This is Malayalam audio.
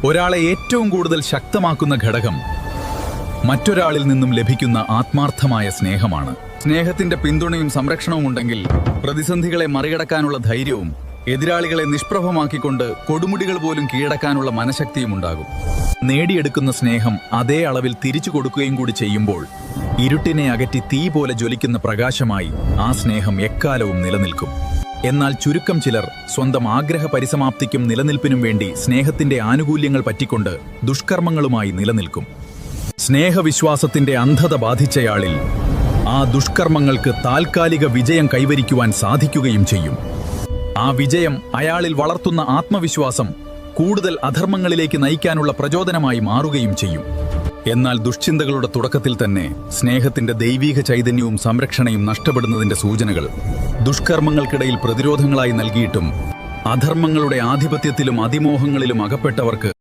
ഒരാളെ ഏറ്റവും കൂടുതൽ ശക്തമാക്കുന്ന ഘടകം മറ്റൊരാളിൽ നിന്നും ലഭിക്കുന്ന ആത്മാർത്ഥമായ സ്നേഹമാണ്. സ്നേഹത്തിന്റെ പിന്തുണയും സംരക്ഷണവും ഉണ്ടെങ്കിൽ പ്രതിസന്ധികളെ മറികടക്കാനുള്ള ധൈര്യവും എതിരാളികളെ നിഷ്പ്രഭമാക്കിക്കൊണ്ട് കൊടുമുടികൾ പോലും കീഴടക്കാനുള്ള മനഃശക്തിയും ഉണ്ടാകും. നേടിയെടുക്കുന്ന സ്നേഹം അതേ അളവിൽ തിരിച്ചു കൊടുക്കുകയും കൂടി ചെയ്യുമ്പോൾ ഇരുട്ടിനെ അകറ്റി തീ പോലെ ജ്വലിക്കുന്ന പ്രകാശമായി ആ സ്നേഹം എക്കാലവും നിലനിൽക്കും. എന്നാൽ ചുരുക്കം ചിലർ സ്വന്തം ആഗ്രഹ പരിസമാപ്തിക്കും നിലനിൽപ്പിനും വേണ്ടി സ്നേഹത്തിന്റെ ആനുകൂല്യങ്ങൾ പറ്റിക്കൊണ്ട് ദുഷ്കർമ്മങ്ങളുമായി നിലനിൽക്കും. സ്നേഹവിശ്വാസത്തിന്റെ അന്ധത ബാധിച്ചയാളിൽ ആ ദുഷ്കർമ്മങ്ങൾക്ക് താൽക്കാലിക വിജയം കൈവരിക്കുവാൻ സാധിക്കുകയും ചെയ്യും. ആ വിജയം അയാളിൽ വളർത്തുന്ന ആത്മവിശ്വാസം കൂടുതൽ അധർമ്മങ്ങളിലേക്ക് നയിക്കാനുള്ള പ്രചോദനമായി മാറുകയും ചെയ്യും. എന്നാൽ ദുഷ്ചിന്തകളുടെ തുടക്കത്തിൽ തന്നെ സ്നേഹത്തിന്റെ ദൈവീക ചൈതന്യവും സംരക്ഷണയും നഷ്ടപ്പെടുന്നതിന്റെ സൂചനകൾ ദുഷ്കർമ്മങ്ങൾക്കിടയിൽ പ്രതിരോധങ്ങളായി നൽകിയിട്ടും അധർമ്മങ്ങളുടെ ആധിപത്യത്തിലും അതിമോഹങ്ങളിലും അകപ്പെട്ടവർക്ക്